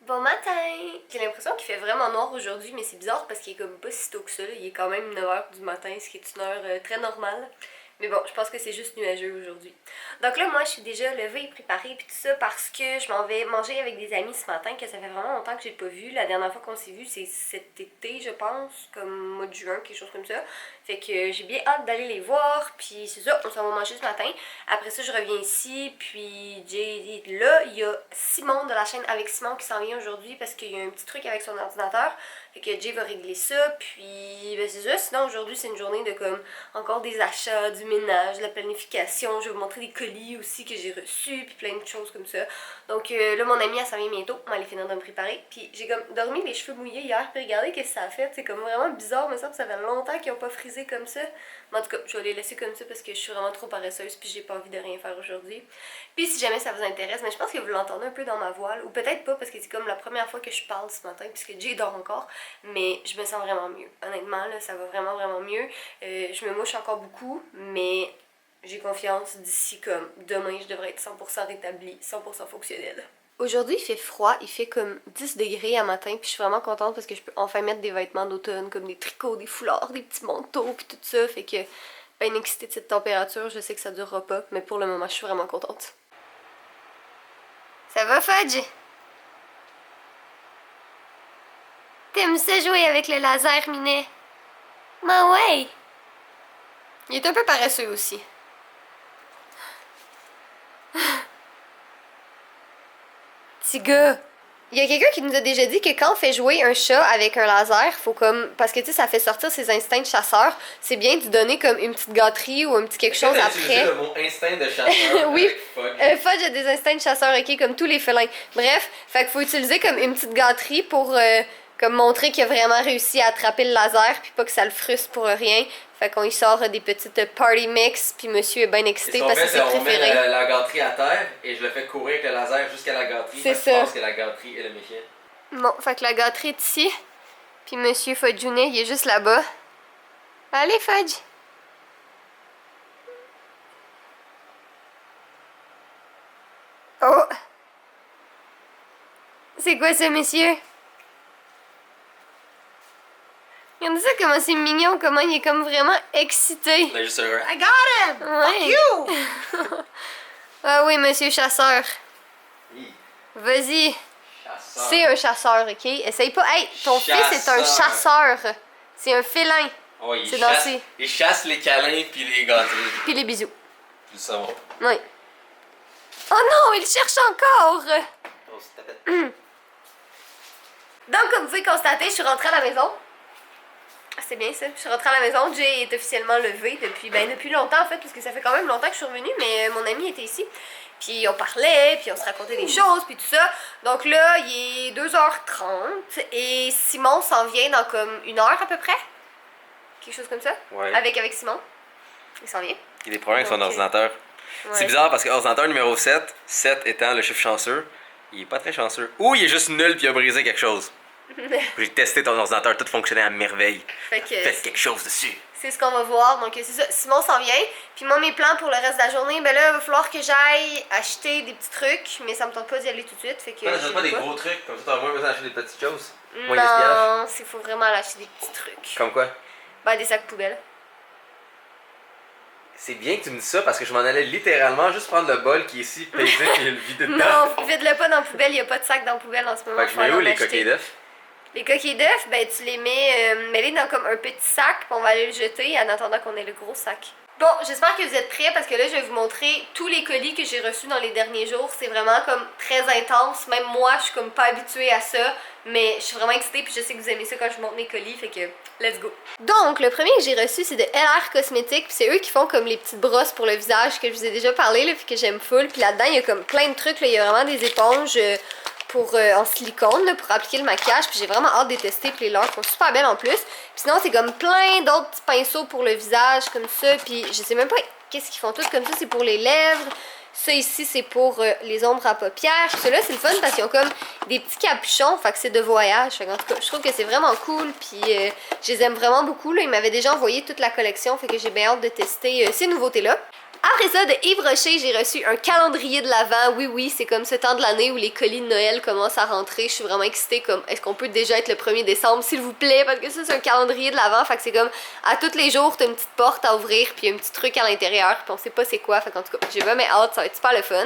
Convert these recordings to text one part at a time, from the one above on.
Bon matin! J'ai l'impression qu'il fait vraiment noir aujourd'hui, mais c'est bizarre parce qu'il est comme pas si tôt que ça. Là. Il est quand même 9h du matin, ce qui est une heure très normale. Mais bon, je pense que c'est juste nuageux aujourd'hui. Donc là, moi, je suis déjà levée et préparée puis tout ça parce que je m'en vais manger avec des amis ce matin que ça fait vraiment longtemps que j'ai pas vu. La dernière fois qu'on s'est vu, c'est cet été, je pense, comme mois de juin, quelque chose comme ça. Fait que j'ai bien hâte d'aller les voir, puis c'est ça, on s'en va manger ce matin. Après ça, je reviens ici, puis là, il y a Simon de la chaîne Avec Simon qui s'en vient aujourd'hui parce qu'il y a un petit truc avec son ordinateur. Fait que Jay va régler ça, puis ben c'est ça. Sinon, aujourd'hui, c'est une journée de comme encore des achats, du ménage, de la planification. Je vais vous montrer des colis aussi que j'ai reçus, puis plein de choses comme ça. Donc là, mon amie, elle s'en vient bientôt. On va aller finir de me préparer. Puis j'ai comme dormi les cheveux mouillés hier, puis regardez qu'est-ce que ça a fait. C'est comme vraiment bizarre, mais ça fait longtemps qu'ils n'ont pas frisé comme ça. Mais en tout cas, je vais les laisser comme ça parce que je suis vraiment trop paresseuse, puis j'ai pas envie de rien faire aujourd'hui. Puis si jamais ça vous intéresse, mais je pense que vous l'entendez un peu dans ma voix, ou peut-être pas parce que c'est comme la première fois que je parle ce matin, puisque Jay dort encore. Mais je me sens vraiment mieux. Honnêtement, là, ça va vraiment mieux. Je me mouche encore beaucoup, mais j'ai confiance d'ici comme demain, je devrais être 100% rétablie, 100% fonctionnelle. Aujourd'hui, il fait froid, il fait comme 10 degrés à matin, puis je suis vraiment contente parce que je peux enfin mettre des vêtements d'automne, comme des tricots, des foulards, des petits manteaux, puis tout ça. Fait que, ben excitée de cette température, je sais que ça durera pas, mais pour le moment, je suis vraiment contente. Ça va, Fudge? T'aimes ça jouer avec le laser, Minet? Ben ouais! Il est un peu paresseux aussi. Petit gars! Il y a quelqu'un qui nous a déjà dit que quand on fait jouer un chat avec un laser, faut comme... Parce que tu sais, ça fait sortir ses instincts de chasseur. C'est bien de lui donner comme une petite gâterie ou un petit quelque chose après. Le mot instinct de chasseur. Oui, Fudge a des instincts de chasseur, ok, comme tous les félins. Bref, fait qu'il faut utiliser comme une petite gâterie pour comme montrer qu'il a vraiment réussi à attraper le laser, puis pas que ça le frustre pour rien. Fait qu'on y sort des petites party mix, puis monsieur est bien excité parce que c'est on préféré. met la gâterie à terre et je le fais courir avec le laser jusqu'à la gâterie. C'est ça. Je pense que la gâterie est le méfiant. Bon, fait que la gâterie est ici, puis monsieur Fudjounet, il est juste là-bas. Allez, Fudge! Oh! C'est quoi ça, monsieur? Regardez ça, comment c'est mignon, comment il est comme vraiment excité. On a juste un I got him! Ouais. Fuck you! Ah oui, monsieur chasseur. Oui. Vas-y. Chasseur. C'est un chasseur, ok? Essaye pas. Hey, ton fils est un chasseur. C'est un félin. Oh, il chasse les câlins puis les gâteries. Puis les bisous. Puis le savon. Oui. Oh non, il cherche encore! Oh, c'est tapette. Donc, comme vous pouvez constater, je suis rentrée à la maison. C'est bien ça. Je suis rentrée à la maison. Jay est officiellement levé depuis longtemps en fait, parce que ça fait quand même longtemps que je suis revenue, mais mon ami était ici. Puis on parlait, puis on se racontait des choses, puis tout ça. Donc là, il est 2h30 et Simon s'en vient dans comme 1 heure à peu près. Quelque chose comme ça. Ouais. Avec Simon. Il s'en vient. Il a des problèmes avec son ordinateur. Ouais. C'est bizarre parce que ordinateur numéro 7, 7 étant le chiffre chanceux, il est pas très chanceux. Ou il est juste nul puis il a brisé quelque chose. J'ai testé ton ordinateur, tout fonctionnait à merveille. Fait que faites quelque chose dessus. c'est ce qu'on va voir. Donc c'est ça, Simon s'en vient. Puis moi, mes plans pour le reste de la journée, ben là, il va falloir que j'aille acheter des petits trucs, mais ça me tente pas d'y aller tout de suite. Fait que T'achètes pas des gros trucs, comme ça t'as moins besoin d'acheter des petites choses. Moins non, il faut vraiment aller acheter des petits trucs. Comme quoi? Ben des sacs poubelles. C'est bien que tu me dises ça parce que je m'en allais littéralement juste prendre le bol qui est ici, peser puis le vider dedans. Non, vide-le pas dans la poubelle, il y a pas de sac dans la poubelle en ce moment. Fait que je mets où les coquilles d'œufs? Les coquilles d'œufs, ben tu les mets dans comme un petit sac, puis on va aller le jeter en attendant qu'on ait le gros sac. Bon, j'espère que vous êtes prêts parce que là, je vais vous montrer tous les colis que j'ai reçus dans les derniers jours. C'est vraiment comme très intense. Même moi, je suis comme pas habituée à ça, mais je suis vraiment excitée puis je sais que vous aimez ça quand je vous montre mes colis, fait que let's go. Donc, le premier que j'ai reçu, c'est de LR Cosmetics, puis c'est eux qui font comme les petites brosses pour le visage que je vous ai déjà parlé, là, puis que j'aime full. Puis là-dedans, il y a comme plein de trucs, là. Il y a vraiment des éponges en silicone là, pour appliquer le maquillage, puis j'ai vraiment hâte de les tester, puis les leurs sont super belles en plus. Puis sinon c'est comme plein d'autres petits pinceaux pour le visage comme ça, puis je sais même pas qu'est-ce qu'ils font tous comme ça, c'est pour les lèvres. Ça ici c'est pour les ombres à paupières. Ceux-là c'est le fun parce qu'ils ont comme des petits capuchons, fait que c'est de voyage. Fait en tout cas je trouve que c'est vraiment cool, puis je les aime vraiment beaucoup là. Ils m'avaient déjà envoyé toute la collection, fait que j'ai bien hâte de tester ces nouveautés là. Après ça, de Yves Rocher, j'ai reçu un calendrier de l'Avent. Oui, c'est comme ce temps de l'année où les colis de Noël commencent à rentrer. Je suis vraiment excitée, comme, est-ce qu'on peut déjà être le 1er décembre, s'il vous plaît? Parce que ça, c'est un calendrier de l'Avent, fait que c'est comme, à tous les jours, t'as une petite porte à ouvrir, puis un petit truc à l'intérieur, puis on sait pas c'est quoi, fait qu'en tout cas, j'ai vraiment hâte, ça va être super le fun.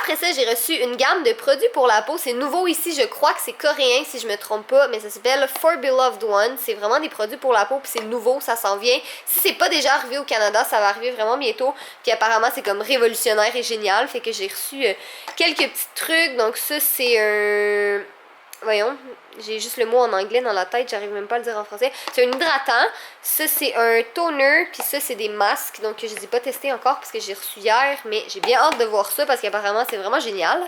Après ça, j'ai reçu une gamme de produits pour la peau. C'est nouveau ici, je crois que c'est coréen si je me trompe pas, mais ça s'appelle For Beloved One. C'est vraiment des produits pour la peau, puis c'est nouveau, ça s'en vient. Si c'est pas déjà arrivé au Canada, ça va arriver vraiment bientôt. Puis apparemment, c'est comme révolutionnaire et génial, fait que j'ai reçu quelques petits trucs. Donc ça, c'est un... Voyons, j'ai juste le mot en anglais dans la tête, j'arrive même pas à le dire en français. C'est un hydratant, ça c'est un toner, puis ça c'est des masques, donc je les ai pas testés encore parce que j'ai reçu hier, mais j'ai bien hâte de voir ça parce qu'apparemment c'est vraiment génial.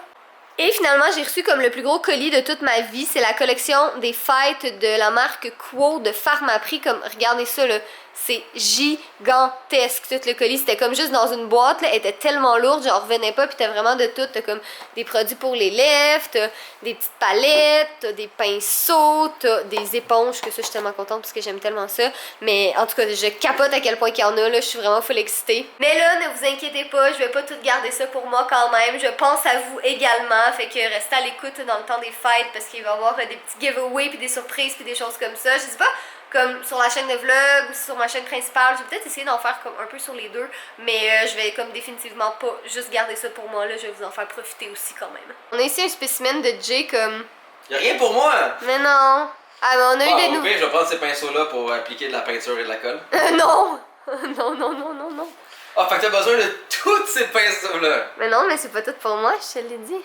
Et finalement, j'ai reçu comme le plus gros colis de toute ma vie. C'est la collection des fêtes de la marque Quo de Pharmaprix. Comme, regardez ça, là. C'est gigantesque. Tout le colis, c'était comme juste dans une boîte, là. Elle était tellement lourde, j'en revenais pas. Puis t'as vraiment de tout. T'as comme des produits pour les lèvres, t'as des petites palettes, t'as des pinceaux, t'as des éponges. Que ça, je suis tellement contente parce que j'aime tellement ça. Mais en tout cas, je capote à quel point qu'il y en a, là. Je suis vraiment full excitée. Mais là, ne vous inquiétez pas, je vais pas tout garder ça pour moi quand même. Je pense à vous également. Fait que restez à l'écoute dans le temps des fêtes parce qu'il va y avoir des petits giveaways puis des surprises puis des choses comme ça. Je sais pas, comme sur la chaîne de vlog ou sur ma chaîne principale. Je vais peut-être essayer d'en faire comme un peu sur les deux. Mais je vais comme définitivement pas juste garder ça pour moi. Là, je vais vous en faire profiter aussi quand même. On a ici un spécimen de Jay comme... Y'a rien pour moi! Mais non! Ah, mais on a eu des nouveaux... je vais prendre ces pinceaux-là pour appliquer de la peinture et de la colle. Non! Non. Ah, fait que t'as besoin de tous ces pinceaux-là! Mais non, mais c'est pas tout pour moi, je te l'ai dit.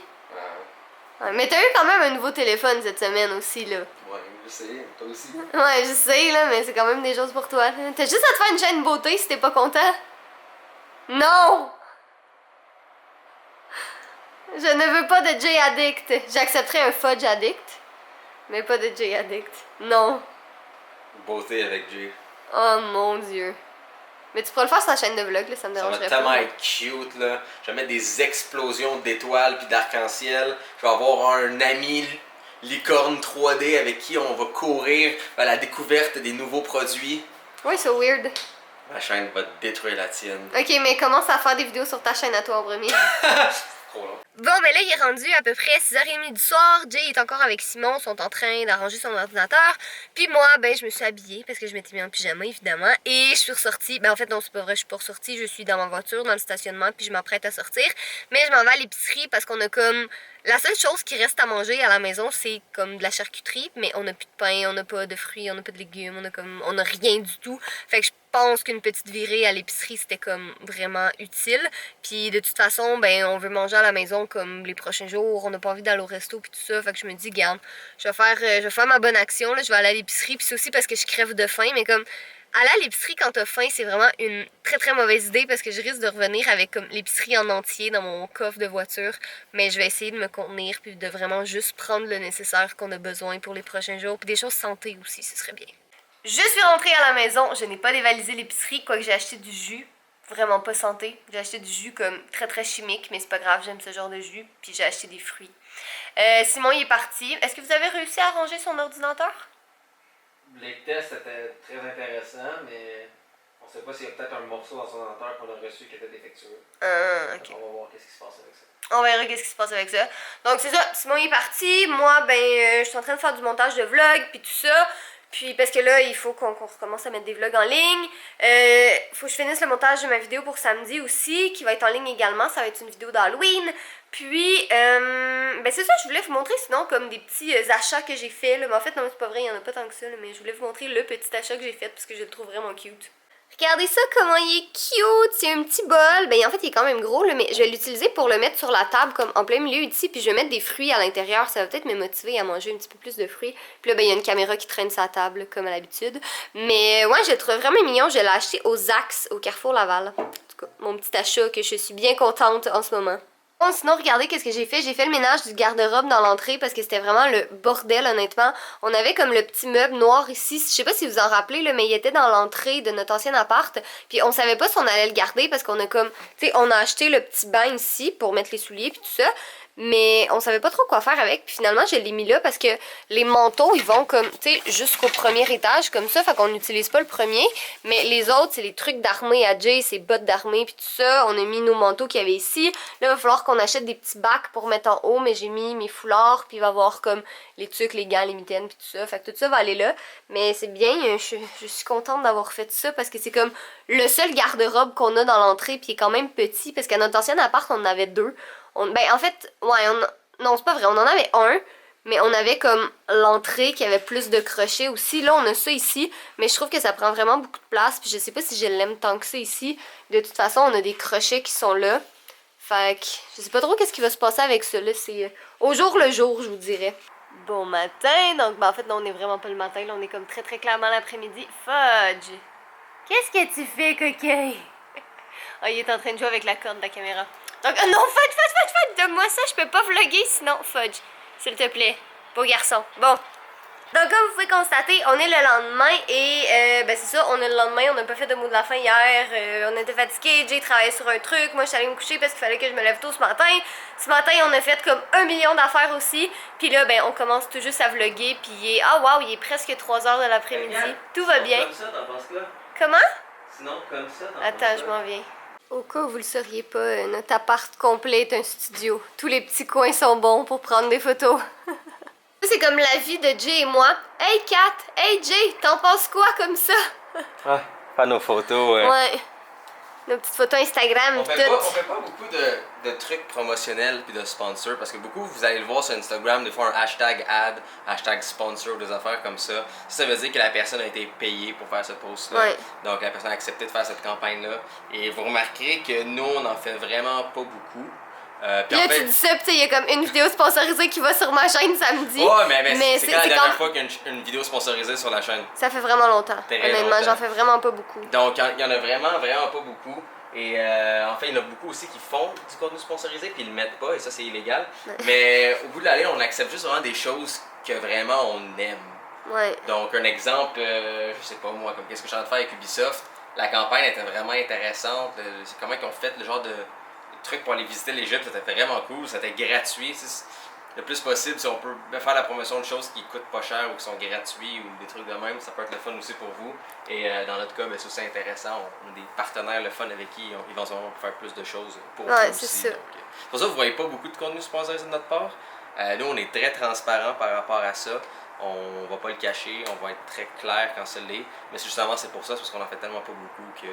Ouais, mais t'as eu quand même un nouveau téléphone cette semaine aussi, là. Ouais, je sais, toi aussi. Ouais, je sais, là, mais c'est quand même des choses pour toi. T'as juste à te faire une chaîne beauté si t'es pas content. Non! Je ne veux pas de Jay Addict. J'accepterais un Fudge Addict, mais pas de Jay Addict. Non. Beauté avec Jay. Oh mon dieu. Mais tu pourrais le faire sur ta chaîne de vlog, là, ça me dérangerait pas. Ça va tellement être cute, là. Je vais mettre des explosions d'étoiles puis d'arc-en-ciel. Je vais avoir un ami licorne 3D avec qui on va courir à la découverte des nouveaux produits. Oui, c'est weird. Ma chaîne va détruire la tienne. Ok, mais commence à faire des vidéos sur ta chaîne à toi en premier. Trop long. Bon, mais là, il est rendu à peu près 6h30 du soir. Jay est encore avec Simon, sont en train d'arranger son ordinateur. Puis moi, ben, je me suis habillée parce que je m'étais mis en pyjama, évidemment. Et je suis ressortie. Ben, en fait, non, c'est pas vrai, je suis pas ressortie. Je suis dans ma voiture, dans le stationnement, puis je m'apprête à sortir. Mais je m'en vais à l'épicerie parce qu'on a comme... La seule chose qui reste à manger à la maison, c'est comme de la charcuterie. Mais on n'a plus de pain, on n'a pas de fruits, on n'a pas de légumes, on a rien du tout. Fait que je pense qu'une petite virée à l'épicerie, c'était comme vraiment utile. Puis de toute façon, ben, on veut manger à la maison comme les prochains jours, on n'a pas envie d'aller au resto puis tout ça, fait que je me dis, garde, je vais faire ma bonne action, là, je vais aller à l'épicerie, puis c'est aussi parce que je crève de faim, mais comme, aller à l'épicerie quand t'as faim, c'est vraiment une très très mauvaise idée parce que je risque de revenir avec comme l'épicerie en entier dans mon coffre de voiture, mais je vais essayer de me contenir puis de vraiment juste prendre le nécessaire qu'on a besoin pour les prochains jours, puis des choses santé aussi, ce serait bien. Je suis rentrée à la maison, je n'ai pas dévalisé l'épicerie, quoique j'ai acheté du jus. Vraiment pas santé. J'ai acheté du jus comme très très chimique, mais c'est pas grave, j'aime ce genre de jus. Puis j'ai acheté des fruits. Simon il est parti. Est-ce que vous avez réussi à ranger son ordinateur? Les tests étaient très intéressants, mais on sait pas s'il y a peut-être un morceau dans son ordinateur qu'on a reçu qui était défectueux. Ok. On va voir qu'est-ce qui se passe avec ça. On verra qu'est-ce qui se passe avec ça. Donc c'est ça, Simon il est parti. Moi, ben, je suis en train de faire du montage de vlog, puis tout ça. Puis parce que là, il faut qu'on recommence à mettre des vlogs en ligne. Faut que je finisse le montage de ma vidéo pour samedi aussi, qui va être en ligne également. Ça va être une vidéo d'Halloween. Puis, ben c'est ça, je voulais vous montrer sinon comme des petits achats que j'ai fait. Mais en fait, non, c'est pas vrai, il y en a pas tant que ça. Là, mais je voulais vous montrer le petit achat que j'ai fait parce que je le trouve vraiment cute. Regardez ça, comment il est cute! C'est un petit bol. Ben en fait, il est quand même gros, là, mais je vais l'utiliser pour le mettre sur la table comme en plein milieu ici. Puis je vais mettre des fruits à l'intérieur. Ça va peut-être me motiver à manger un petit peu plus de fruits. Puis là, ben il y a une caméra qui traîne sa table, comme à l'habitude. Mais ouais, je le trouve vraiment mignon. Je l'ai acheté aux Axe, au Carrefour Laval. En tout cas, mon petit achat que je suis bien contente en ce moment. Bon, sinon, regardez qu'est-ce que j'ai fait. J'ai fait le ménage du garde-robe dans l'entrée parce que c'était vraiment le bordel, honnêtement. On avait comme le petit meuble noir ici. Je sais pas si vous en rappelez, là, mais il était dans l'entrée de notre ancien appart. Puis on savait pas si on allait le garder parce qu'on a comme... Tu sais, on a acheté le petit banc ici pour mettre les souliers puis tout ça. mais on savait pas trop quoi faire avec. Puis finalement, je l'ai mis là parce que les manteaux, ils vont comme, tu sais, jusqu'au premier étage comme ça, fait qu'on n'utilise pas le premier. Mais les autres, c'est les trucs d'armée à Jay, ses bottes d'armée, puis tout ça. On a mis nos manteaux qu'il y avait ici. Là, il va falloir qu'on achète des petits bacs pour mettre en haut, mais j'ai mis mes foulards, puis il va y avoir comme les tucs, les gants, les mitaines, puis tout ça. Fait que tout ça va aller là. Mais c'est bien, je suis contente d'avoir fait ça parce que c'est comme le seul garde-robe qu'on a dans l'entrée, puis il est quand même petit, parce qu'à notre ancien appart, on en avait deux. Ben en fait, ouais, non, c'est pas vrai, on en avait un, mais on avait comme l'entrée qui avait plus de crochets aussi. Là, on a ça ici, mais je trouve que ça prend vraiment beaucoup de place, puis je sais pas si je l'aime tant que ça ici. De toute façon, on a des crochets qui sont là. Fait que je sais pas trop qu'est-ce qui va se passer avec ça, là. C'est au jour le jour, je vous dirais. Bon matin, donc ben en fait, non, on est vraiment pas le matin, là, on est comme très très clairement l'après-midi. Fudge! Qu'est-ce que tu fais, coquin? Ah, il est en train de jouer avec la corde de la caméra. Donc, non, Fudge, donne-moi ça, je peux pas vlogger sinon, Fudge, s'il te plaît, beau garçon. Bon, donc comme vous pouvez constater, on est le lendemain et ben c'est ça, on est le lendemain, on n'a pas fait de mot de la fin hier, on était fatigués, Jay travaillait sur un truc, moi je suis allée me coucher parce qu'il fallait que je me lève tôt ce matin. Ce matin, on a fait comme 1 million d'affaires aussi, puis là, ben on commence tout juste à vlogger, puis il est, ah wow, il est presque 3 heures de l'après-midi, tout va bien. Comme ça, t'en penses quoi? Comment? Sinon, comme ça, Attends, je m'en viens. Au cas où vous le sauriez pas, notre appart complet est un studio. Tous les petits coins sont bons pour prendre des photos. C'est comme la vie de Jay et moi. Hey Kat, hey Jay, t'en penses quoi comme ça? Ah, pas nos photos. Ouais. Nos petites photos Instagram. On fait pas beaucoup de trucs promotionnels puis de sponsors parce que beaucoup, vous allez le voir sur Instagram, des fois un hashtag ad, hashtag sponsor ou des affaires comme ça. Ça veut dire que la personne a été payée pour faire ce post-là. Ouais. Donc la personne a accepté de faire cette campagne-là. Et vous remarquerez que nous, on en fait vraiment pas beaucoup. Puis là, en fait, tu dis ça, pis il y a comme une vidéo sponsorisée qui va sur ma chaîne samedi. Ouais, mais c'est quand la dernière fois qu'il y a une vidéo sponsorisée sur la chaîne? Ça fait vraiment longtemps. Honnêtement, j'en fais vraiment pas beaucoup. Donc, il y en a vraiment pas beaucoup. Et en fait, il y en a beaucoup aussi qui font du contenu sponsorisé puis ils le mettent pas et ça, c'est illégal. Ouais. Mais au bout de l'année, on accepte juste vraiment des choses que vraiment on aime. Ouais. Donc, un exemple, je sais pas moi, comme qu'est-ce que je suis en train de faire avec Ubisoft, la campagne était vraiment intéressante. C'est comment ils ont fait le genre de truc pour aller visiter l'Égypte, c'était vraiment cool, c'était gratuit. Le plus possible, si on peut faire la promotion de choses qui coûtent pas cher ou qui sont gratuits ou des trucs de même, ça peut être le fun aussi pour vous. Et dans notre cas, ben, c'est aussi intéressant. On a des partenaires le fun avec qui éventuellement on peut faire plus de choses pour vous aussi. C'est ça. Donc, pour ça, vous voyez pas beaucoup de contenu sponsorisé de notre part. Nous, on est très transparent par rapport à ça. On va pas le cacher, on va être très clair quand ça l'est. Mais justement, c'est pour ça, c'est parce qu'on en fait tellement pas beaucoup que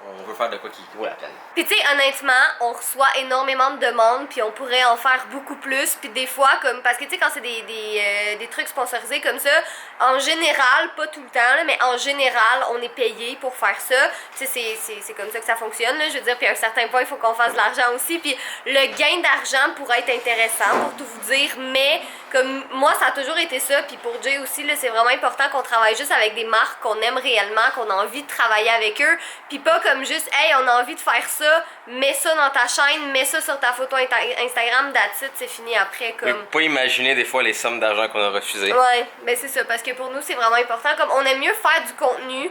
on veut faire de quoi qui vaut la peine. Puis tu sais, honnêtement, on reçoit énormément de demandes, puis on pourrait en faire beaucoup plus. Puis des fois, comme parce que tu sais, quand c'est des trucs sponsorisés comme ça, en général, pas tout le temps, là, mais en général, on est payé pour faire ça. Tu sais, c'est comme ça que ça fonctionne, là, je veux dire. Puis à un certain point, il faut qu'on fasse de l'argent aussi. Puis le gain d'argent pourrait être intéressant, pour tout vous dire, mais comme moi, ça a toujours été ça. Puis pour Jay aussi, là, c'est vraiment important qu'on travaille juste avec des marques qu'on aime réellement, qu'on a envie de travailler avec eux. Puis pas comme juste, hey, on a envie de faire ça, mets ça dans ta chaîne, mets ça sur ta photo Instagram, that's it, c'est fini après. Comme... Vous pouvez pas imaginer des fois les sommes d'argent qu'on a refusées. Ouais, ben c'est ça, parce que pour nous, c'est vraiment important. Comme on aime mieux faire du contenu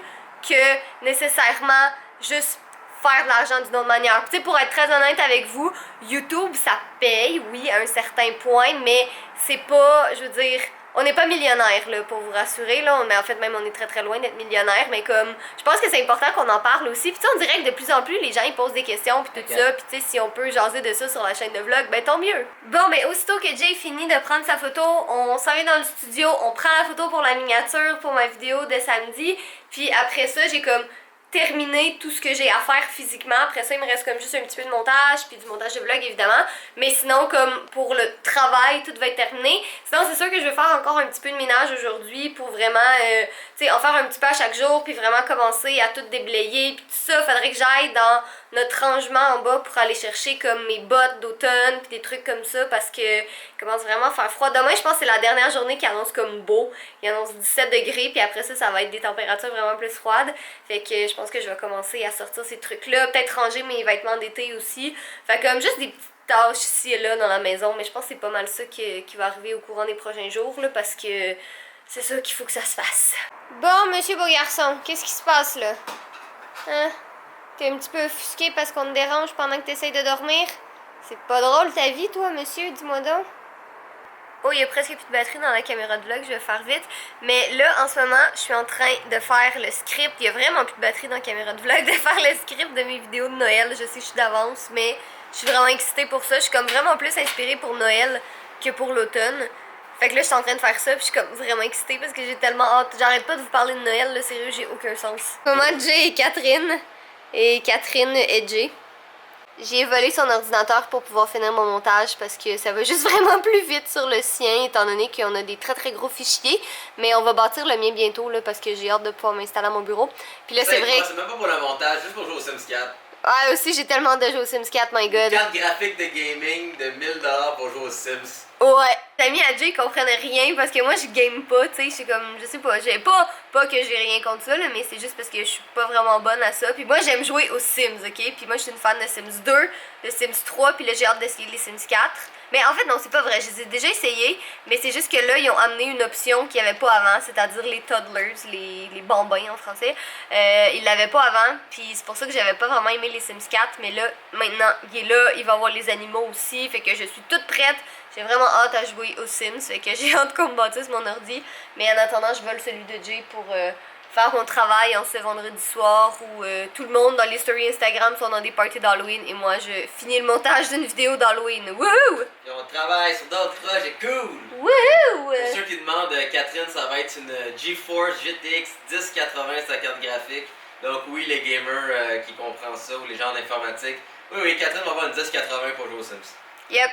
que nécessairement juste faire de l'argent d'une autre manière. Tu sais, pour être très honnête avec vous, YouTube, ça paye, oui, à un certain point, mais c'est pas, je veux dire, on n'est pas millionnaire, là, pour vous rassurer, là. En fait, même, on est très très loin d'être millionnaire, mais comme, je pense que c'est important qu'on en parle aussi. Puis tu sais, on dirait que de plus en plus, les gens, ils posent des questions, puis tout ça. Puis tu sais, si on peut jaser de ça sur la chaîne de vlog, ben tant mieux. Bon, ben aussitôt que Jay finit de prendre sa photo, on s'en vient dans le studio, on prend la photo pour la miniature, pour ma vidéo de samedi. Puis après ça, j'ai comme terminer tout ce que j'ai à faire physiquement. Après ça, il me reste comme juste un petit peu de montage, puis du montage de vlog évidemment. Mais sinon, comme pour le travail, tout va être terminé. Sinon, c'est sûr que je vais faire encore un petit peu de ménage aujourd'hui pour vraiment, tu sais, en faire un petit peu à chaque jour, puis vraiment commencer à tout déblayer, puis tout ça. Faudrait que j'aille dans notre rangement en bas pour aller chercher comme mes bottes d'automne, puis des trucs comme ça, parce que il commence vraiment à faire froid. Demain, je pense que c'est la dernière journée qui annonce comme beau. Il annonce 17 degrés, puis après ça, ça va être des températures vraiment plus froides. Fait que je pense que je vais commencer à sortir ces trucs-là. Peut-être ranger mes vêtements d'été aussi. Fait comme juste des petites tâches ici et là dans la maison. Mais je pense que c'est pas mal ça qui va arriver au courant des prochains jours, là, parce que c'est ça qu'il faut que ça se fasse. Bon, monsieur beau garçon, qu'est-ce qui se passe, là? Hein? T'es un petit peu offusqué parce qu'on te dérange pendant que t'essayes de dormir? C'est pas drôle ta vie, toi, monsieur, dis-moi donc. Oh, il y a presque plus de batterie dans la caméra de vlog, je vais faire vite. Mais là, en ce moment, je suis en train de faire le script. Il y a vraiment plus de batterie dans la caméra de vlog, de faire le script de mes vidéos de Noël. Je sais que je suis d'avance, mais je suis vraiment excitée pour ça. Je suis comme vraiment plus inspirée pour Noël que pour l'automne. Fait que là, je suis en train de faire ça, puis je suis comme vraiment excitée parce que j'ai tellement hâte. J'arrête pas de vous parler de Noël, là, sérieux, j'ai aucun sens. Maman, Jay et Catherine. Et Catherine et Jay. J'ai volé son ordinateur pour pouvoir finir mon montage parce que ça va juste vraiment plus vite sur le sien étant donné qu'on a des très gros fichiers. Mais on va bâtir le mien bientôt là, parce que j'ai hâte de pouvoir m'installer à mon bureau. Puis là c'est vrai. C'est même pas pour le montage, juste pour jouer au Sims 4. Ah aussi j'ai tellement de jeux aux Sims 4, my god. Une carte graphique de gaming de 1000$ pour jouer aux Sims. Ouais. T'as à Jay, ils comprennent rien parce que moi je game pas, tu sais, je suis comme, je sais pas, j'ai pas que j'ai rien contre ça, là, mais c'est juste parce que je suis pas vraiment bonne à ça. Puis moi j'aime jouer aux Sims, ok? Puis moi je suis une fan de Sims 2, de Sims 3, puis là j'ai hâte d'essayer les Sims 4. Mais en fait non, c'est pas vrai, je les ai déjà essayés, mais c'est juste que là ils ont amené une option qu'il n'y avait pas avant, c'est-à-dire les toddlers, les bambins en français. Ils l'avaient pas avant, puis c'est pour ça que j'avais pas vraiment aimé les Sims 4, mais là, maintenant, il est là, il va avoir les animaux aussi, fait que je suis toute prête. J'ai vraiment hâte à jouer aux Sims, fait que j'ai hâte qu'on me bâtisse mon ordi. Mais en attendant, je vole celui de Jay pour faire mon travail en ce vendredi soir où tout le monde dans les stories Instagram sont dans des parties d'Halloween et moi je finis le montage d'une vidéo d'Halloween. Wouhou! Et on travaille sur d'autres projets cool! Wouhou! Pour ceux qui demandent, Catherine, ça va être une GeForce GTX 1080 sa carte graphique. Donc oui, les gamers qui comprennent ça ou les gens d'informatique. Oui, Catherine va avoir une 1080 pour jouer aux Sims. Yep.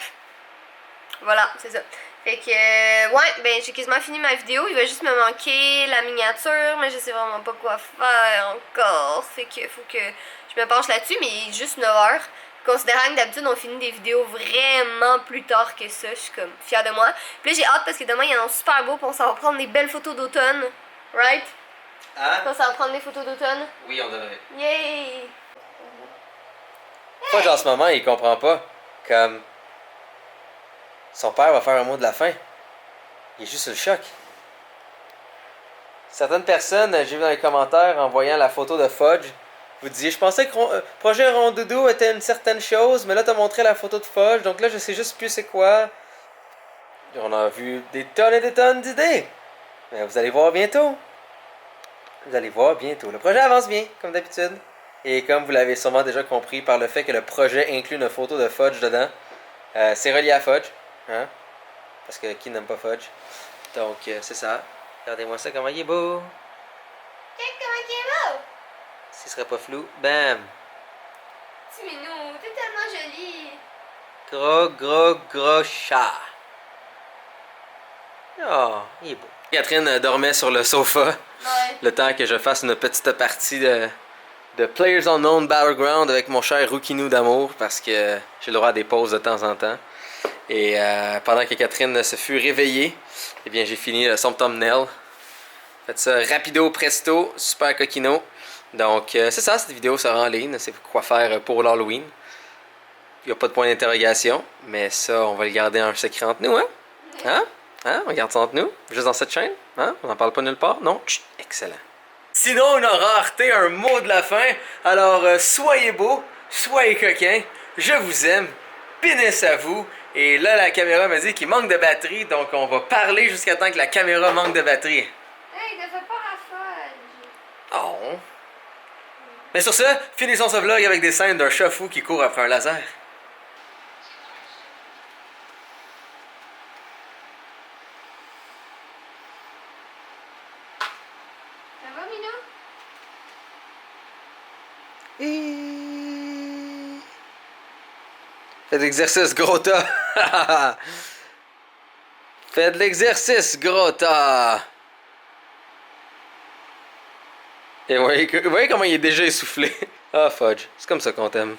Voilà, c'est ça. Fait que, ouais, ben j'ai quasiment fini ma vidéo. Il va juste me manquer la miniature, mais je sais vraiment pas quoi faire encore. Fait que faut que je me penche là-dessus, mais il est juste 9h. Considérant que d'habitude on finit des vidéos vraiment plus tard que ça, je suis comme fière de moi. Puis là j'ai hâte parce que demain il y en a super beau, puis on s'en va prendre des belles photos d'automne. Right? Hein? On s'en va prendre des photos d'automne. Oui, on devrait. Yay! Pourquoi en ce moment il comprend pas? Comme. Son père va faire un mot de la fin. Il est juste sur le choc. Certaines personnes, j'ai vu dans les commentaires en voyant la photo de Fudge, vous disiez, je pensais que Projet Rondoudou était une certaine chose, mais là t'as montré la photo de Fudge, donc là je sais juste plus c'est quoi. Et on a vu des tonnes et des tonnes d'idées. Mais vous allez voir bientôt. Vous allez voir bientôt. Le projet avance bien, comme d'habitude. Et comme vous l'avez sûrement déjà compris par le fait que le projet inclut une photo de Fudge dedans, c'est relié à Fudge. Hein? Parce que qui n'aime pas Fudge? Donc, c'est ça. Regardez-moi ça, comment il est beau! Comment il est beau! S'il serait pas flou, bam! Petit minou, t'es tellement joli! Gros chat! Oh, il est beau. Catherine dormait sur le sofa. Ouais. Le temps que je fasse une petite partie de Players Unknown Battleground avec mon cher Roukinou d'amour parce que j'ai le droit à des pauses de temps en temps. Et pendant que Catherine se fut réveillée, eh bien j'ai fini son thumbnail. Faites ça rapido presto, super coquino. Donc c'est ça, cette vidéo sera en ligne, c'est quoi faire pour l'Halloween. Il n'y a pas de point d'interrogation, mais ça on va le garder en secret entre nous, hein? Hein? Hein? On garde ça entre nous, juste dans cette chaîne, hein? On n'en parle pas nulle part, non? Chut, excellent. Sinon on aura rareté un mot de la fin, alors soyez beaux, soyez coquins, je vous aime, pénis à vous. Et là, la caméra m'a dit qu'il manque de batterie, donc on va parler jusqu'à temps que la caméra manque de batterie. Hey, ne fais pas rafale! Oh! Mais sur ce, finissons ce vlog avec des scènes d'un chat fou qui court après un laser. Ça va, Minou? Fais de l'exercice, gros tas! Fais de l'exercice, gros tas! Et vous voyez comment il est déjà essoufflé. Ah, Fudge, c'est comme ça qu'on t'aime.